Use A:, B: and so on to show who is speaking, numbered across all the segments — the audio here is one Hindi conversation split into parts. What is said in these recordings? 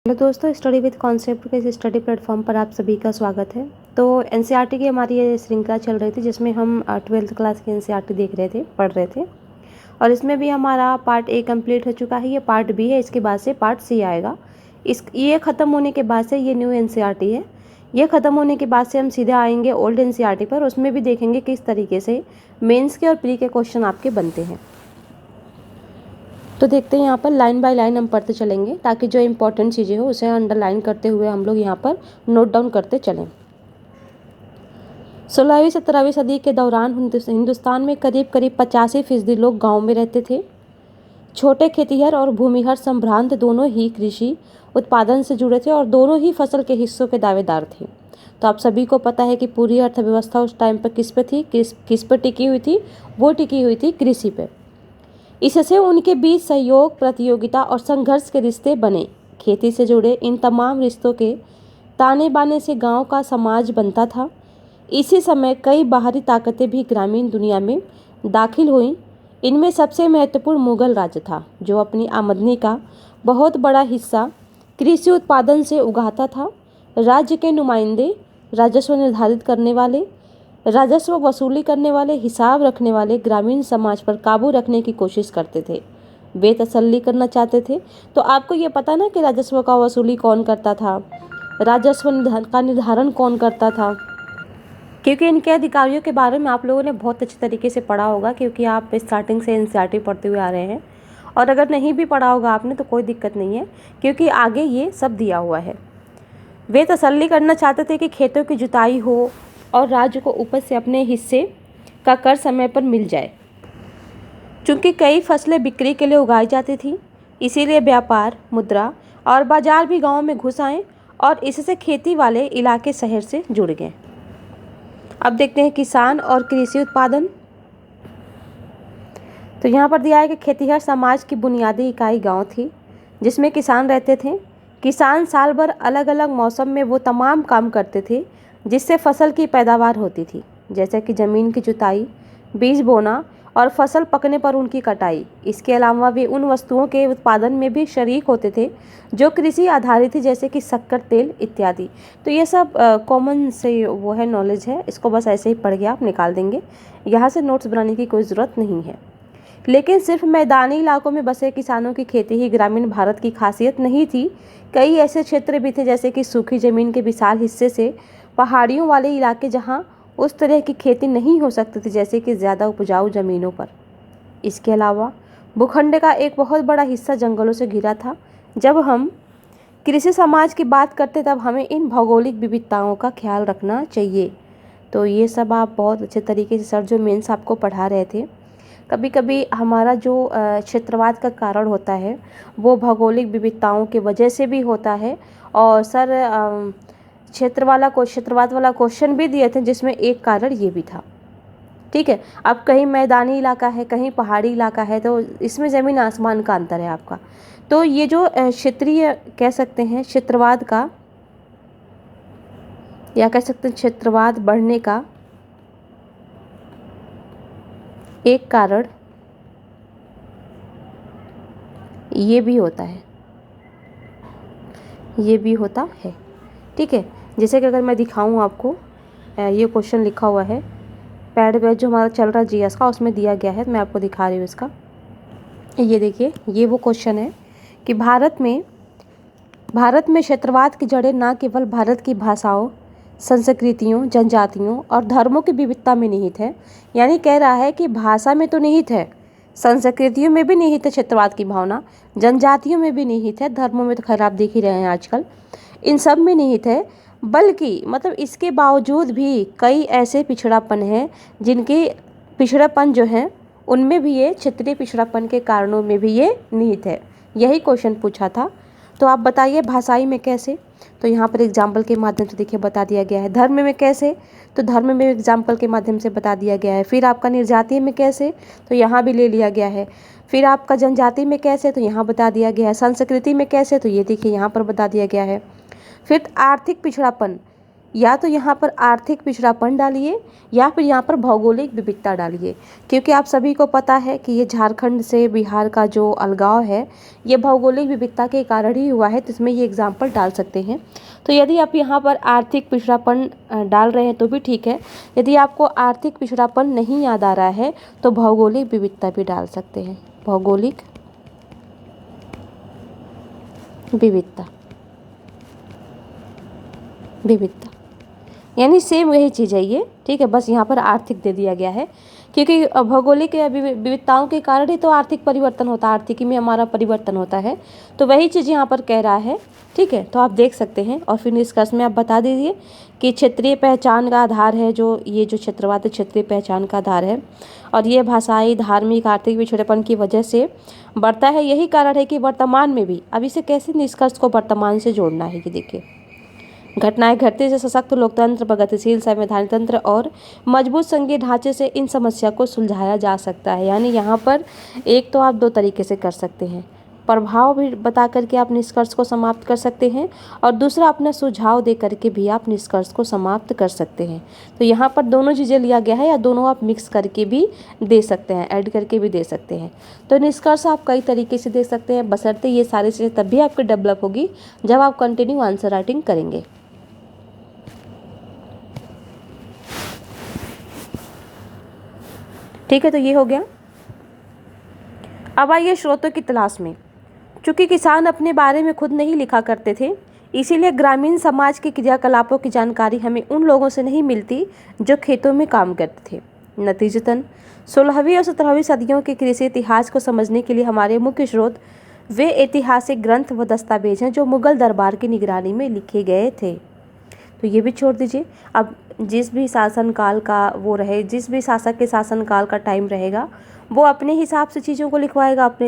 A: हेलो दोस्तों, स्टडी विद कॉन्सेप्ट के इस स्टडी प्लेटफॉर्म पर आप सभी का स्वागत है। तो एनसीईआरटी की हमारी ये श्रृंखला चल रही थी जिसमें हम 12th क्लास की एनसीईआरटी देख रहे थे, पढ़ रहे थे। और इसमें भी हमारा पार्ट ए कंप्लीट हो चुका है। ये पार्ट बी है, इसके बाद से पार्ट सी आएगा। ये ख़त्म होने के बाद से ये न्यू एनसीईआरटी है। ये ख़त्म होने के बाद से हम सीधे आएंगे ओल्ड एनसीईआरटी पर। उसमें भी देखेंगे किस तरीके से मेंस के और प्री के क्वेश्चन आपके बनते हैं। तो देखते हैं यहाँ पर लाइन बाय लाइन हम पढ़ते चलेंगे ताकि जो इम्पोर्टेंट चीज़ें हो उसे अंडरलाइन करते हुए हम लोग यहाँ पर नोट डाउन करते चलें। 16वीं 17वीं सदी के दौरान हिंदुस्तान में करीब 85% लोग गांव में रहते थे। छोटे खेतिहर और भूमिहर संभ्रांत दोनों ही कृषि उत्पादन से जुड़े थे और दोनों ही फसल के हिस्सों के दावेदार थे। तो आप सभी को पता है कि पूरी अर्थव्यवस्था उस टाइम पर किस पे थी, किस पर टिकी हुई थी? वो टिकी हुई थी कृषि पे। इससे उनके बीच सहयोग, प्रतियोगिता और संघर्ष के रिश्ते बने। खेती से जुड़े इन तमाम रिश्तों के ताने बाने से गांव का समाज बनता था। इसी समय कई बाहरी ताकतें भी ग्रामीण दुनिया में दाखिल हुईं। इनमें सबसे महत्वपूर्ण मुगल राज्य था, जो अपनी आमदनी का बहुत बड़ा हिस्सा कृषि उत्पादन से उगाता था। राज्य के नुमाइंदे राजस्व निर्धारित करने वाले, राजस्व वसूली करने वाले, हिसाब रखने वाले ग्रामीण समाज पर काबू रखने की कोशिश करते थे। वे तसल्ली करना चाहते थे। तो आपको ये पता ना कि राजस्व का वसूली कौन करता था, राजस्व का निर्धारण कौन करता था, क्योंकि इनके अधिकारियों के बारे में आप लोगों ने बहुत अच्छे तरीके से पढ़ा होगा, क्योंकि आप स्टार्टिंग से एनसीईआरटी पढ़ते हुए आ रहे हैं। और अगर नहीं भी पढ़ा होगा आपने तो कोई दिक्कत नहीं है, क्योंकि आगे ये सब दिया हुआ है। वे तसल्ली करना चाहते थे कि खेतों की जुताई हो और राज्य को उपज से अपने हिस्से का कर समय पर मिल जाए। चूँकि कई फसलें बिक्री के लिए उगाई जाती थी, इसीलिए व्यापार, मुद्रा और बाजार भी गांव में घुस आए और इससे खेती वाले इलाके शहर से जुड़ गए। अब देखते हैं किसान और कृषि उत्पादन। तो यहाँ पर दिया है कि खेतीहर समाज की बुनियादी इकाई गाँव थी, जिसमें किसान रहते थे। किसान साल भर अलग अलग मौसम में वो तमाम काम करते थे जिससे फसल की पैदावार होती थी, जैसे कि ज़मीन की जुताई, बीज बोना और फसल पकने पर उनकी कटाई। इसके अलावा वे उन वस्तुओं के उत्पादन में भी शरीक होते थे जो कृषि आधारित थी, जैसे कि शक्कर, तेल इत्यादि। तो ये सब कॉमन से वो है, नॉलेज है। इसको बस ऐसे ही पढ़ के आप निकाल देंगे, यहाँ से नोट्स बनाने की कोई ज़रूरत नहीं है। लेकिन सिर्फ मैदानी इलाकों में बसे किसानों की खेती ही ग्रामीण भारत की खासियत नहीं थी। कई ऐसे क्षेत्र भी थे, जैसे कि सूखी ज़मीन के विशाल हिस्से से पहाड़ियों वाले इलाके, जहां उस तरह की खेती नहीं हो सकती थी, जैसे कि ज़्यादा उपजाऊ ज़मीनों पर। इसके अलावा भूखंड का एक बहुत बड़ा हिस्सा जंगलों से घिरा था। जब हम कृषि समाज की बात करते तब हमें इन भौगोलिक विविधताओं का ख्याल रखना चाहिए। तो ये सब आप बहुत अच्छे तरीके से सर जो मेंस आपको पढ़ा रहे थे। कभी कभी हमारा जो क्षेत्रवाद का कारण होता है वो भौगोलिक विविधताओं की वजह से भी होता है। और सर क्षेत्रवाद वाला क्वेश्चन भी दिए थे, जिसमें एक कारण ये भी था। ठीक है, अब कहीं मैदानी इलाका है, कहीं पहाड़ी इलाका है, तो इसमें ज़मीन आसमान का अंतर है आपका। तो ये जो क्षेत्रीय कह सकते हैं, क्षेत्रवाद का, या कह सकते हैं क्षेत्रवाद बढ़ने का एक कारण ये भी होता है, ये भी होता है। ठीक है, जैसे कि अगर मैं दिखाऊं आपको, ये क्वेश्चन लिखा हुआ है पैड पे जो हमारा चल रहा है जीएस का, उसमें दिया गया है। मैं आपको दिखा रही हूँ इसका। ये देखिए, ये वो क्वेश्चन है कि भारत में क्षेत्रवाद की जड़ें न केवल भारत की भाषाओं, संस्कृतियों, जनजातियों और धर्मों की विविधता में निहित है। यानी कह रहा है कि भाषा में तो निहित है, संस्कृतियों में भी निहित है क्षेत्रवाद की भावना, जनजातियों में भी निहित है, धर्मों में तो खैर आप देख ही रहे हैं आजकल, इन सब में निहित है। बल्कि मतलब इसके बावजूद भी कई ऐसे पिछड़ापन हैं जिनके पिछड़ापन जो है उनमें भी ये क्षेत्रीय पिछड़ापन के कारणों में भी ये निहित है। यही क्वेश्चन पूछा था। तो आप बताइए भाषाई में कैसे? तो यहाँ पर एग्जाम्पल के माध्यम से देखिए बता दिया गया है। धर्म में कैसे? तो धर्म में एग्जाम्पल के माध्यम से बता दिया गया है। फिर आपका निर्जातीय में कैसे? तो यहाँ भी ले लिया गया है। फिर आपका जनजाति में कैसे? तो यहाँ बता दिया गया है। संस्कृति में कैसे? तो ये देखिए यहाँ पर बता दिया गया है। फिर आर्थिक पिछड़ापन, या तो यहाँ पर आर्थिक पिछड़ापन डालिए या फिर यहाँ पर भौगोलिक विविधता डालिए, क्योंकि आप सभी को पता है कि ये झारखंड से बिहार का जो अलगाव है ये भौगोलिक विविधता के कारण ही हुआ है, तो इसमें ये एग्जाम्पल डाल सकते हैं। तो यदि आप यहाँ पर आर्थिक पिछड़ापन डाल रहे हैं तो भी ठीक है, यदि आपको आर्थिक पिछड़ापन नहीं याद आ रहा है तो भौगोलिक विविधता भी डाल सकते हैं, भौगोलिक विविधता, विविधता यानी सेम वही चीज़ है ये, ठीक है, बस यहाँ पर आर्थिक दे दिया गया है, क्योंकि भौगोलिक विविधताओं के कारण ही तो आर्थिक परिवर्तन होता है, आर्थिकी में हमारा परिवर्तन होता है, तो वही चीज़ यहाँ पर कह रहा है, ठीक है। तो आप देख सकते हैं और फिर निष्कर्ष में आप बता दीजिए कि क्षेत्रीय पहचान का आधार है जो ये जो क्षेत्रवाद है क्षेत्रीय पहचान का आधार है, और ये भाषाई धार्मिक आर्थिक पिछड़ेपन की वजह से बढ़ता है। यही कारण है कि वर्तमान में भी, अब इसे कैसे निष्कर्ष को वर्तमान से जोड़ना है कि देखिए, घटनाएं घटते से सशक्त लोकतंत्र, प्रगतिशील संवैधानिक तंत्र और मजबूत संघीय ढांचे से इन समस्या को सुलझाया जा सकता है। यानी यहाँ पर एक तो आप दो तरीके से कर सकते हैं, प्रभाव भी बता करके आप निष्कर्ष को समाप्त कर सकते हैं, और दूसरा अपना सुझाव दे करके भी आप निष्कर्ष को समाप्त कर सकते हैं। तो यहाँ पर दोनों चीज़ें लिया गया है, या दोनों आप मिक्स करके भी दे सकते हैं, ऐड करके भी दे सकते हैं। तो निष्कर्ष आप कई तरीके से दे सकते हैं, बशर्ते ये सारी चीज़ें तब भी आपकी डेवलप होगी जब आप कंटिन्यू आंसर राइटिंग करेंगे। ठीक है, तो ये हो गया। अब आइए स्रोतों की तलाश में। चूँकि किसान अपने बारे में खुद नहीं लिखा करते थे, इसीलिए ग्रामीण समाज के क्रियाकलापों की जानकारी हमें उन लोगों से नहीं मिलती जो खेतों में काम करते थे। नतीजतन 16वीं और 17वीं सदियों के कृषि इतिहास को समझने के लिए हमारे मुख्य स्रोत वे ऐतिहासिक ग्रंथ व दस्तावेज हैं जो मुगल दरबार की निगरानी में लिखे गए थे। तो ये भी छोड़ दीजिए। अब जिस भी शासनकाल का वो रहे, जिस भी शासक के शासनकाल का टाइम रहेगा, वो अपने हिसाब से चीज़ों को लिखवाएगा, अपने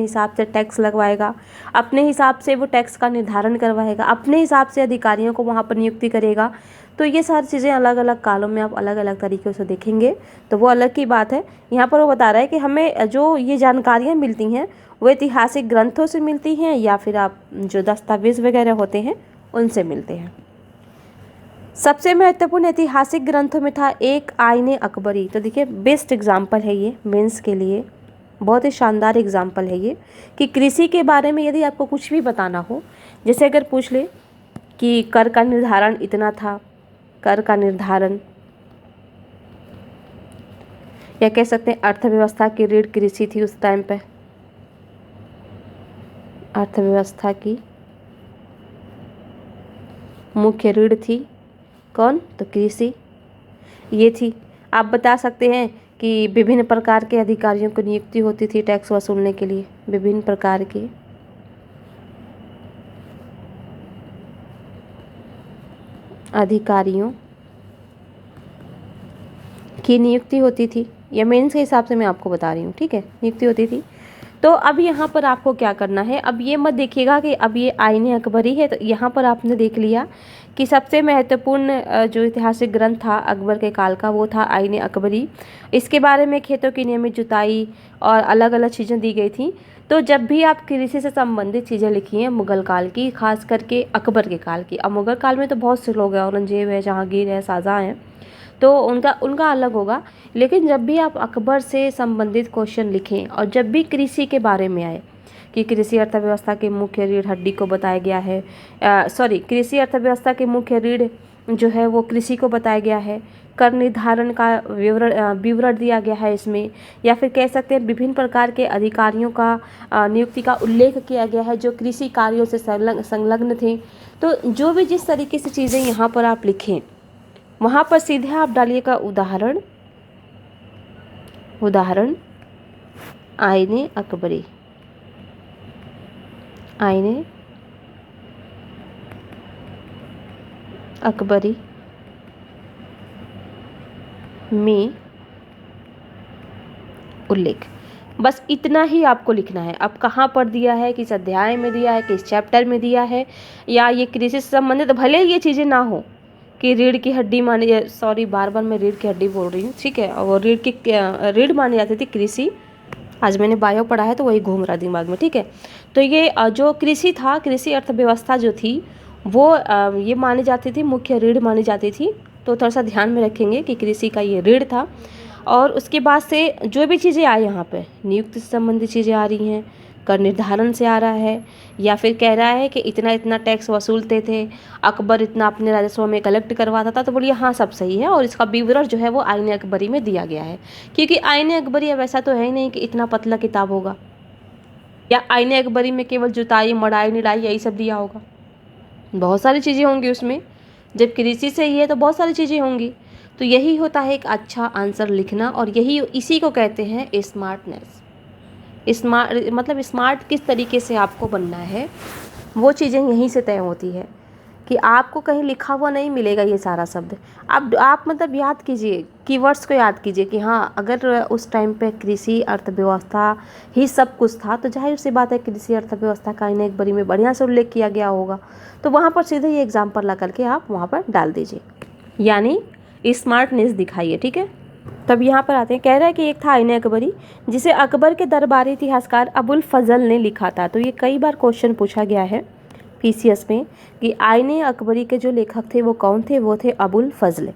A: हिसाब से टैक्स लगवाएगा, अपने हिसाब से वो टैक्स का निर्धारण करवाएगा, अपने हिसाब से अधिकारियों को वहाँ पर नियुक्ति करेगा। तो ये सारी चीज़ें अलग अलग कालों में आप अलग अलग तरीक़ों से देखेंगे तो वो अलग की बात है। यहाँ पर वो बता रहा है कि हमें जो ये जानकारियाँ मिलती हैं वो ऐतिहासिक ग्रंथों से मिलती हैं या फिर आप जो दस्तावेज वगैरह होते हैं उनसे मिलते हैं। सबसे महत्वपूर्ण ऐतिहासिक ग्रंथों में था एक आईने अकबरी। तो देखिए बेस्ट एग्जाम्पल है ये मेंस के लिए, बहुत ही शानदार एग्जाम्पल है ये कि कृषि के बारे में यदि आपको कुछ भी बताना हो, जैसे अगर पूछ ले कि कर का निर्धारण इतना था, कर का निर्धारण, या कह सकते हैं अर्थव्यवस्था की रीढ़ कृषि थी उस टाइम पे, अर्थव्यवस्था की मुख्य रीढ़ थी कौन, तो कृषि ये थी। आप बता सकते हैं कि विभिन्न प्रकार के अधिकारियों की नियुक्ति होती थी टैक्स वसूलने के लिए, विभिन्न प्रकार के अधिकारियों की नियुक्ति होती थी। या मेंस के हिसाब से मैं आपको बता रही हूँ, ठीक है, नियुक्ति होती थी। तो अब यहाँ पर आपको क्या करना है, अब ये मत देखिएगा कि अब ये आईने अकबरी है, तो यहाँ पर आपने देख लिया कि सबसे महत्वपूर्ण जो ऐतिहासिक ग्रंथ था अकबर के काल का वो था आईने अकबरी। इसके बारे में खेतों की नियमित जुताई और अलग अलग चीज़ें दी गई थी। तो जब भी आप कृषि से संबंधित चीज़ें लिखी हैं मुगल काल की, खास करके अकबर के काल की, अब मुगल काल में तो बहुत से लोग हैं, औरंगजेब है, जहांगीर है, शाहजहाँ हैं, तो उनका अलग होगा। लेकिन जब भी आप अकबर से संबंधित क्वेश्चन लिखें और जब भी कृषि के बारे में आए कि कृषि अर्थव्यवस्था के मुख्य रीढ़ हड्डी को बताया गया है, कृषि अर्थव्यवस्था के मुख्य रीढ़ जो है वो कृषि को बताया गया है, कर निर्धारण का विवरण दिया गया है इसमें, या फिर कह सकते हैं विभिन्न प्रकार के अधिकारियों का नियुक्ति का उल्लेख किया गया है जो कृषि कार्यों से संलग्न थे। तो जो भी जिस तरीके से चीज़ें यहाँ पर आप लिखें वहाँ पर सीधे आप डालिएगा उदाहरण, उदाहरण आईने अकबरी, आईने अकबरी में उल्लेख। बस इतना ही आपको लिखना है। अब कहाँ पर दिया है, किस अध्याय में दिया है, किस चैप्टर में दिया है, या ये कृषि से संबंधित भले ये चीज़ें ना हो कि रीढ़ की हड्डी मानी, सॉरी बार बार मैं रीढ़ की हड्डी बोल रही हूँ, ठीक है, और रीढ़ मानी जाती थी कृषि। आज मैंने बायो पढ़ा है तो वही घूम रहा दिमाग में, ठीक है। तो ये जो कृषि था, कृषि अर्थव्यवस्था जो थी वो ये मानी जाती थी, मुख्य रीढ़ मानी जाती थी। तो थोड़ा सा ध्यान में रखेंगे कि कृषि का ये रीढ़ था। और उसके बाद से जो भी चीज़ें आई यहाँ पे, नियुक्ति से संबंधित चीज़ें आ रही हैं, कर निर्धारण से आ रहा है, या फिर कह रहा है कि इतना इतना टैक्स वसूलते थे, अकबर इतना अपने राजस्व में कलेक्ट करवाता था, तो बोलिए हाँ सब सही है। और इसका विवरण जो है वो आईन अकबरी में दिया गया है, क्योंकि आईन अकबरी अब ऐसा तो है ही नहीं कि इतना पतला किताब होगा, या आईन अकबरी में केवल जुताई मड़ाई निराई यही सब दिया होगा। बहुत सारी चीज़ें होंगी उसमें, जब कृषि से ही है तो बहुत सारी चीज़ें होंगी। तो यही होता है एक अच्छा आंसर लिखना, और यही इसी को कहते हैं स्मार्टनेस। स्मार्ट मतलब स्मार्ट किस तरीके से आपको बनना है, वो चीज़ें यहीं से तय होती है, कि आपको कहीं लिखा हुआ नहीं मिलेगा ये सारा शब्द। अब आप मतलब याद कीजिए, कीवर्ड्स को याद कीजिए कि हाँ अगर उस टाइम पे कृषि अर्थव्यवस्था ही सब कुछ था, तो जाहिर सी बात है कृषि अर्थव्यवस्था का इन्हें एक बड़ी में बढ़िया से उल्लेख किया गया होगा। तो वहाँ पर सीधे ये एग्जाम्पल ला करके आप वहाँ पर डाल दीजिए, यानी स्मार्टनेस दिखाइए। ठीक है, तब यहाँ पर आते हैं, कह रहा है कि एक था आईन अकबरी, जिसे अकबर के दरबारी इतिहासकार अबुल फजल ने लिखा था। तो ये कई बार क्वेश्चन पूछा गया है पीसीएस में कि आईन अकबरी के जो लेखक थे वो कौन थे, वो थे अबुल फजल।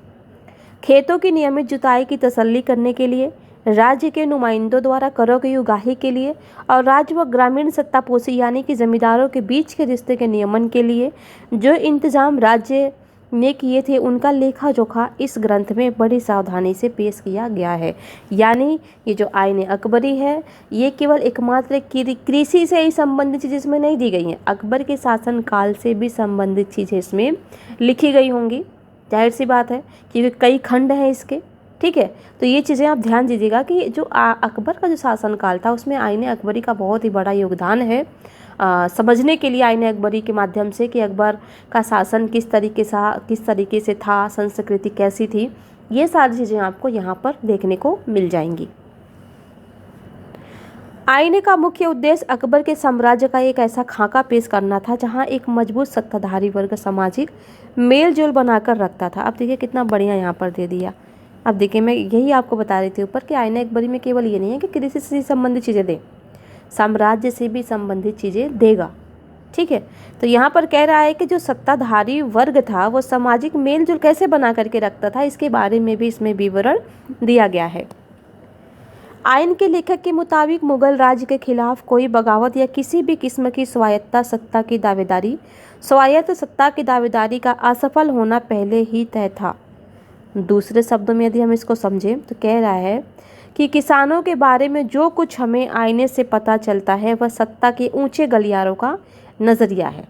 A: खेतों की नियमित जुताई की तसल्ली करने के लिए, राज्य के नुमाइंदों द्वारा करों की उगाही के लिए, और राज्य व ग्रामीण सत्तापोशी यानी कि जमींदारों के बीच के रिश्ते के नियमन के लिए जो इंतजाम राज्य ने किए थे, उनका लेखा जोखा इस ग्रंथ में बड़ी सावधानी से पेश किया गया है। यानी ये जो आईन अकबरी है, ये केवल एकमात्र कृषि से ही संबंधित चीज़ें इसमें नहीं दी गई हैं, अकबर के शासन काल से भी संबंधित चीज़ें इसमें लिखी गई होंगी। जाहिर सी बात है, क्योंकि कई खंड हैं इसके। ठीक है, तो ये चीज़ें आप ध्यान दीजिएगा कि जो अकबर का जो शासनकाल था उसमें आईन अकबरी का बहुत ही बड़ा योगदान है, समझने के लिए आईन अकबरी के माध्यम से कि अकबर का शासन किस तरीके से था, संस्कृति कैसी थी, ये सारी चीज़ें आपको यहाँ पर देखने को मिल जाएंगी। आईने का मुख्य उद्देश्य अकबर के साम्राज्य का एक ऐसा खाका पेश करना था जहां एक मजबूत सत्ताधारी वर्ग सामाजिक मेल जोल बनाकर रखता था। अब देखिए कितना बढ़िया यहाँ पर दे दिया। अब देखिए मैं यही आपको बता रही थी ऊपर कि आईन अकबरी में केवल ये नहीं है कि कृषि से संबंधित चीज़ें दे, साम्राज्य से भी संबंधित चीज़ें देगा। ठीक है, तो यहाँ पर कह रहा है कि जो सत्ताधारी वर्ग था वो सामाजिक मेल जोल कैसे बना करके रखता था, इसके बारे में भी इसमें विवरण दिया गया है। आईन के लेखक के मुताबिक मुगल राज्य के खिलाफ कोई बगावत या किसी भी किस्म की स्वायत्त सत्ता की दावेदारी का असफल होना पहले ही तय था। दूसरे शब्दों में यदि हम इसको समझें तो कह रहा है कि किसानों के बारे में जो कुछ हमें आईने से पता चलता है वह सत्ता के ऊंचे गलियारों का नज़रिया है।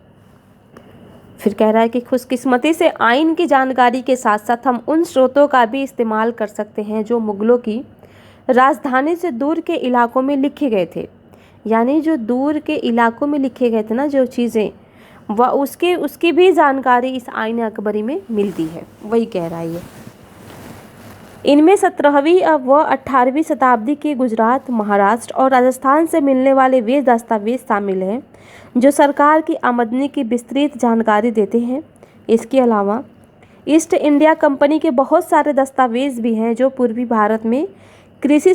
A: फिर कह रहा है कि खुशकिस्मती से आईन की जानकारी के साथ साथ हम उन स्रोतों का भी इस्तेमाल कर सकते हैं जो मुगलों की राजधानी से दूर के इलाकों में लिखे गए थे। यानी जो दूर के इलाकों में लिखे गए थे ना जो चीज़ें, वह उसकी भी जानकारी इस आईन अकबरी में मिलती है, वही कह रहा है ये। इनमें 17वीं व 18वीं शताब्दी के गुजरात, महाराष्ट्र और राजस्थान से मिलने वाले वे दस्तावेज शामिल हैं जो सरकार की आमदनी की विस्तृत जानकारी देते हैं। इसके अलावा ईस्ट इंडिया कंपनी के बहुत सारे दस्तावेज भी हैं जो पूर्वी भारत में कृषि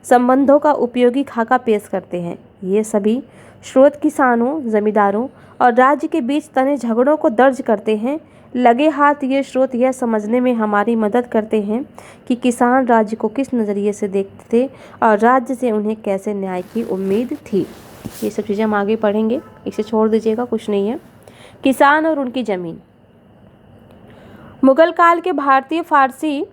A: संबंधों का उपयोगी खाका पेश करते हैं। ये सभी स्रोत किसानों, जमींदारों और राज्य के बीच तने झगड़ों को दर्ज करते हैं। लगे हाथ ये स्रोत यह समझने में हमारी मदद करते हैं कि किसान राज्य को किस नज़रिए से देखते थे और राज्य से उन्हें कैसे न्याय की उम्मीद थी। ये सब चीज़ें हम आगे पढ़ेंगे, इसे छोड़ दीजिएगा, कुछ नहीं है। किसान और उनकी ज़मीन। मुगल काल के भारतीय फारसी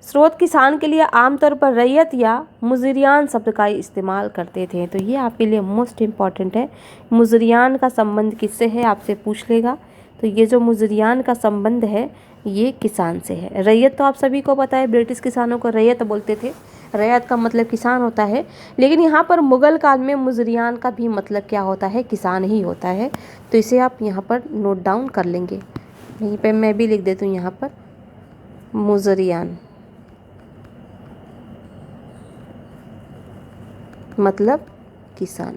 A: स्रोत किसान के लिए आमतौर पर रैयत या मुजरियान शब्द का इस्तेमाल करते थे। तो ये आपके लिए मोस्ट इम्पॉर्टेंट है। मुजरियान का संबंध किससे है आपसे पूछ लेगा। तो ये जो मुजरियान का संबंध है ये किसान से है। रैयत तो आप सभी को पता है, ब्रिटिश किसानों को रैयत बोलते थे, रैयत का मतलब किसान होता है। लेकिन यहाँ पर मुगल काल में मुजरियान का भी मतलब क्या होता है, किसान ही होता है। तो इसे आप यहाँ पर नोट डाउन कर लेंगे। यहीं पर मैं भी लिख देती हूँ, यहाँ पर मुजरियान मतलब किसान।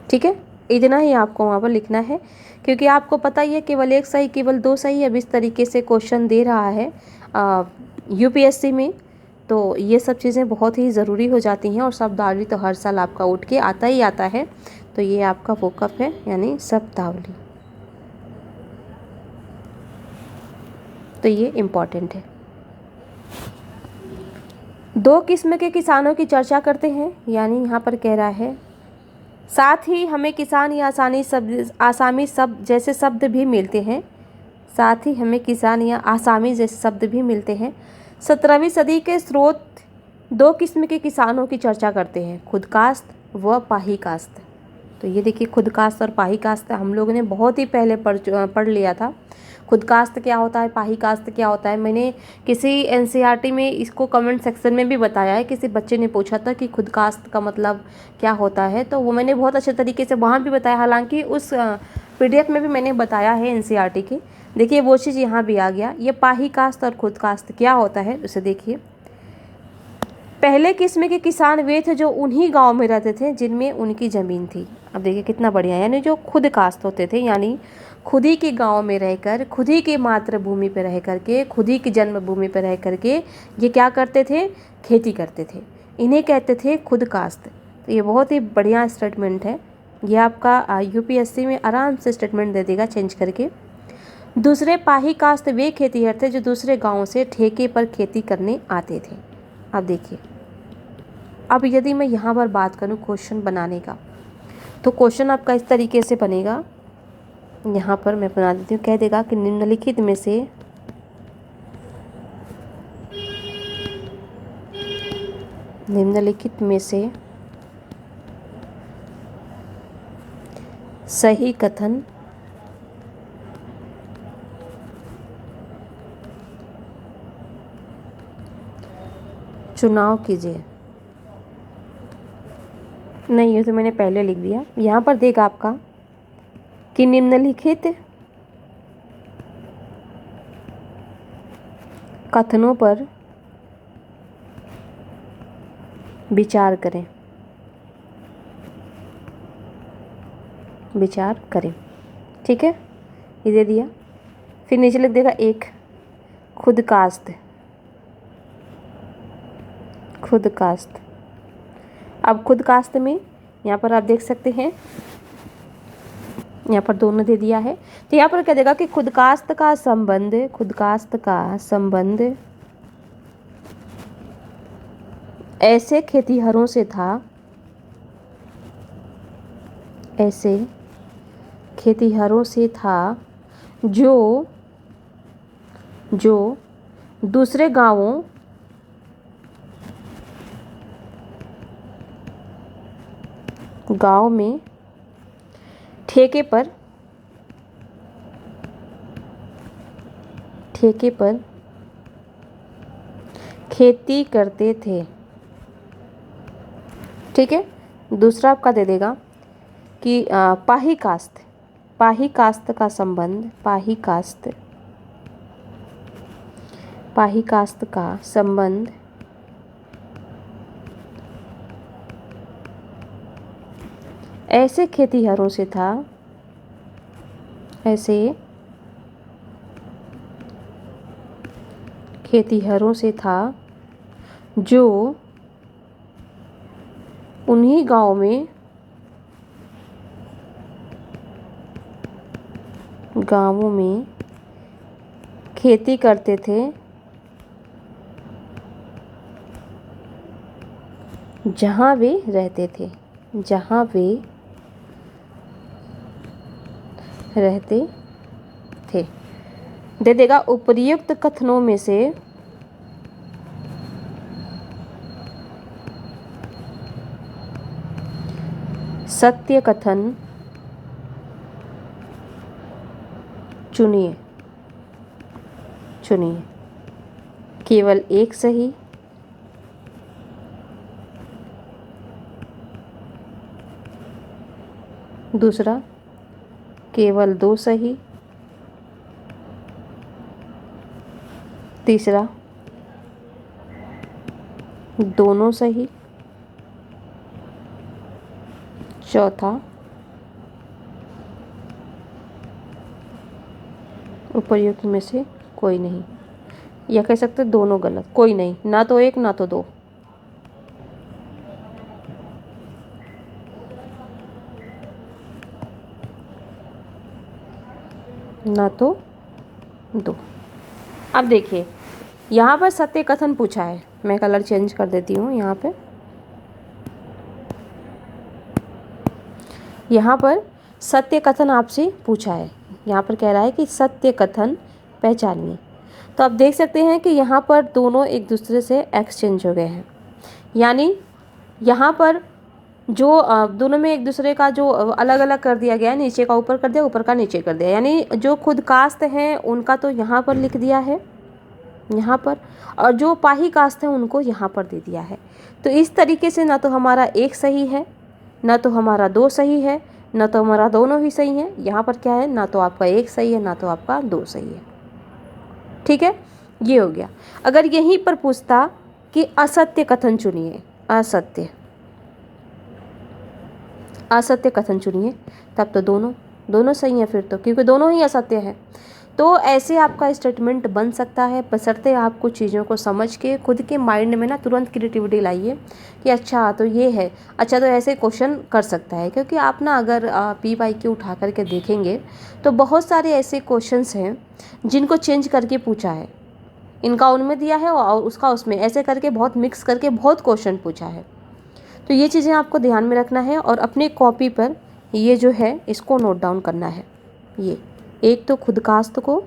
A: ठीक है, इतना ही आपको वहाँ पर लिखना है, क्योंकि आपको पता ही है केवल एक सही केवल दो सही अब इस तरीके से क्वेश्चन दे रहा है यूपीएससी में। तो ये सब चीज़ें बहुत ही ज़रूरी हो जाती हैं और शब्दावली तो हर साल आपका उठ के आता ही आता है। तो ये आपका वोकअप है, यानी शब्दावली। तो ये इम्पॉर्टेंट है। दो किस्म के किसानों की चर्चा करते हैं, यानी यहाँ पर कह रहा है साथ ही हमें किसान या आसामी शब्द जैसे शब्द भी मिलते हैं। साथ ही हमें किसान या आसामी जैसे शब्द भी मिलते हैं। 17वीं सदी के स्रोत दो किस्म के किसानों की चर्चा करते हैं, खुदकाश्त व पाही काश्त। तो ये देखिए, खुदकाश्त और पाही काश्त हम लोगों ने बहुत ही पहले पढ़ लिया था। खुदकाश्त क्या होता है, पाही काश्त क्या होता है, मैंने किसी एनसीईआरटी में इसको कमेंट सेक्शन में भी बताया है। किसी बच्चे ने पूछा था कि खुदकाश्त का मतलब क्या होता है, तो वो मैंने बहुत अच्छे तरीके से वहाँ भी बताया। हालांकि उस पीडीएफ में भी मैंने बताया है एनसीईआरटी की। देखिए वो चीज़ यहाँ भी आ गया। ये पाही काश्त और खुदकाश्त क्या होता है उसे देखिए। पहले किस्म के किसान वे थे जो उन्हीं गांव में रहते थे जिनमें उनकी ज़मीन थी। अब देखिए कितना बढ़िया, यानी जो खुद काश्त होते थे, यानी खुद ही के गांव में रहकर, खुद ही की मातृभूमि पर रह करके, खुद ही की जन्मभूमि पर रह करके ये क्या करते थे, खेती करते थे। इन्हें कहते थे खुद काश्त। तो ये बहुत ही बढ़िया स्टेटमेंट है। ये आपका यूपीएससी में आराम से स्टेटमेंट दे देगा चेंज करके। दूसरे पाही काश्त वे खेतीहर थे जो दूसरे गाँव से ठेके पर खेती करने आते थे। अब देखिए, अब यदि मैं यहाँ पर बात करूँ क्वेश्चन बनाने का, तो क्वेश्चन आपका इस तरीके से बनेगा। यहाँ पर मैं बना देती हूँ, कह देगा कि निम्नलिखित में से सही कथन चुनाव कीजिए। नहीं, ये तो मैंने पहले लिख दिया। यहाँ पर देगा आपका कि निम्नलिखित कथनों पर विचार करें। विचार करें, ठीक है, ये दे दिया। फिर नीचे लिख देगा एक, खुद काश्त। खुद काश्त, अब खुद काश्त में यहाँ पर आप देख सकते हैं, यहाँ पर दोनों दे दिया है। तो यहाँ पर क्या देगा कि खुद काश्त का संबंध, खुद काश्त का संबंध ऐसे खेतीहरों से था, ऐसे खेतीहरों से था जो दूसरे गांवों में ठेके पर खेती करते थे। ठीक है, दूसरा आपका दे देगा कि पाही काश्त का संबंध, पाही काश्त का संबंध ऐसे खेतीहरों से था, ऐसे खेतीहरों से था जो उन्हीं गांव में खेती करते थे जहाँ वे रहते थे, जहाँ वे रहते थे। दे देगा उपर्युक्त कथनों में से सत्य कथन चुनिए। केवल एक सही, दूसरा केवल दो सही, तीसरा दोनों सही, चौथा उपर्युक्त में से कोई नहीं, या कह सकते दोनों गलत, कोई नहीं, ना तो एक ना तो दो। ना तो दो। अब देखिए यहाँ पर सत्य कथन पूछा है, मैं कलर चेंज कर देती हूँ। यहाँ पर सत्य कथन आपसे पूछा है, यहाँ पर कह रहा है कि सत्य कथन पहचानिए। तो आप देख सकते हैं कि यहाँ पर दोनों एक दूसरे से एक्सचेंज हो गए हैं, यानी यहाँ पर जो दोनों में एक दूसरे का जो अलग अलग कर दिया गया है, नीचे का ऊपर कर दिया, ऊपर का नीचे कर दिया, यानी जो खुद कास्ट हैं उनका तो यहाँ पर लिख दिया है यहाँ पर, और जो पाही कास्ट हैं उनको यहाँ पर दे दिया है। तो इस तरीके से ना तो हमारा एक सही है, ना तो हमारा दो सही है, ना तो हमारा दोनों ही सही है। यहाँ पर क्या है, ना तो आपका एक सही है, ना तो आपका दो सही है। ठीक है, ये हो गया। अगर यहीं पर पूछता कि असत्य कथन चुनिए, असत्य कथन चुनिए, तब तो दोनों सही हैं फिर तो, क्योंकि दोनों ही असत्य हैं। तो ऐसे आपका स्टेटमेंट बन सकता है, बशर्ते आप कुछ चीज़ों को समझ के खुद के माइंड में ना तुरंत क्रिएटिविटी लाइए कि अच्छा तो ये है, अच्छा तो ऐसे क्वेश्चन कर सकता है। क्योंकि आप ना अगर PYQ उठा करके देखेंगे तो बहुत सारे ऐसे क्वेश्चंस हैं जिनको चेंज करके पूछा है, इनका उनमें दिया है और उसका उसमें, ऐसे करके बहुत मिक्स करके बहुत क्वेश्चन पूछा है। तो ये चीज़ें आपको ध्यान में रखना है और अपने कॉपी पर ये जो है इसको नोट डाउन करना है। ये एक तो खुद कास्ट को,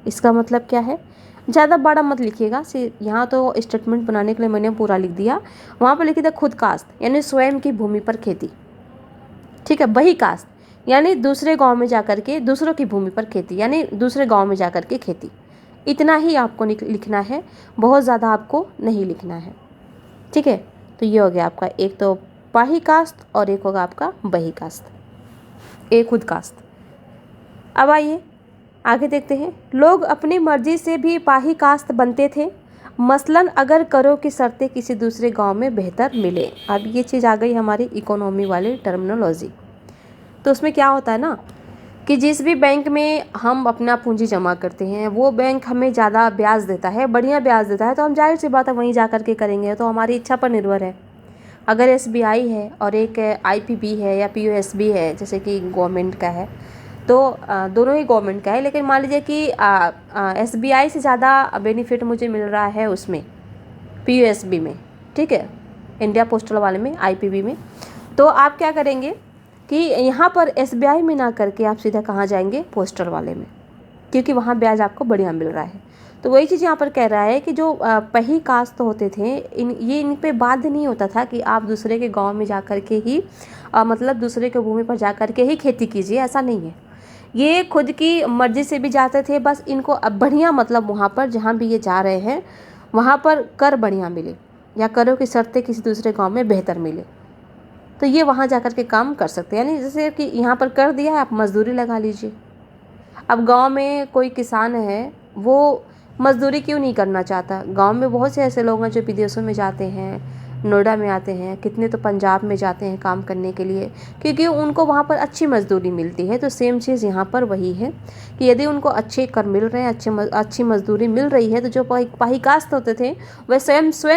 A: इसका मतलब क्या है, ज़्यादा बड़ा मत लिखिएगा, यहाँ तो स्टेटमेंट बनाने के लिए मैंने पूरा लिख दिया, वहाँ पर लिखिए था खुद कास्ट यानी स्वयं की भूमि पर खेती। ठीक है, बही कास्ट यानी दूसरे गांव में जाकर के दूसरों की भूमि पर खेती, यानी दूसरे गांव में जाकर के खेती। इतना ही आपको लिखना है, बहुत ज़्यादा आपको नहीं लिखना है। ठीक है, तो ये हो गया आपका एक तो पाही कास्ट और एक होगा आपका बही कास्ट, एक खुद कास्ट। अब आइए आगे देखते हैं। लोग अपनी मर्जी से भी पाही कास्ट बनते थे, मसलन अगर करो की शर्तें किसी दूसरे गांव में बेहतर मिले। अब ये चीज़ आ गई हमारी इकोनॉमी वाली टर्मिनोलॉजी। तो उसमें क्या होता है ना कि जिस भी बैंक में हम अपना पूंजी जमा करते हैं वो बैंक हमें ज़्यादा ब्याज देता है, बढ़िया ब्याज देता है, तो हम जाहिर सी बात है वहीं जा कर के करेंगे। तो हमारी इच्छा पर निर्भर है। अगर SBI है और एक IPB है या POSB है, जैसे कि गवर्नमेंट का है, तो दोनों ही गवर्नमेंट का है, लेकिन मान लीजिए कि SBI से ज़्यादा बेनिफिट मुझे मिल रहा है उसमें POSB में, ठीक है, इंडिया पोस्टल वाले में, IPB में। तो आप क्या करेंगे कि यहाँ पर SBI में ना करके आप सीधा कहाँ जाएंगे, पोस्टल वाले में, क्योंकि वहाँ ब्याज आपको बढ़िया मिल रहा है। तो वही चीज़ यहाँ पर कह रहा है कि जो पही कास्ट होते थे, इन पे बाध्य नहीं होता था कि आप दूसरे के गांव में जा कर के ही मतलब दूसरे के भूमि पर जा कर के ही खेती कीजिए, ऐसा नहीं है। ये खुद की मर्जी से भी जाते थे, बस इनको अब बढ़िया मतलब वहाँ पर जहाँ भी ये जा रहे हैं वहाँ पर कर बढ़िया मिले या करों की शर्तें किसी दूसरे गाँव में बेहतर मिले, तो ये वहाँ जा कर के काम कर सकते हैं। यानी जैसे कि यहाँ पर कर दिया है, आप मजदूरी लगा लीजिए। अब गांव में कोई किसान है, वो मजदूरी क्यों नहीं करना चाहता? गांव में बहुत से ऐसे लोग हैं जो विदेशों में जाते हैं, नोएडा में आते हैं, कितने तो पंजाब में जाते हैं काम करने के लिए, क्योंकि उनको वहाँ पर अच्छी मजदूरी मिलती है। तो सेम चीज़ यहाँ पर वही है कि यदि उनको अच्छे कर मिल रहे हैं, अच्छी मजदूरी मिल रही है, तो जो पाही कास्ट होते थे वह स्वयं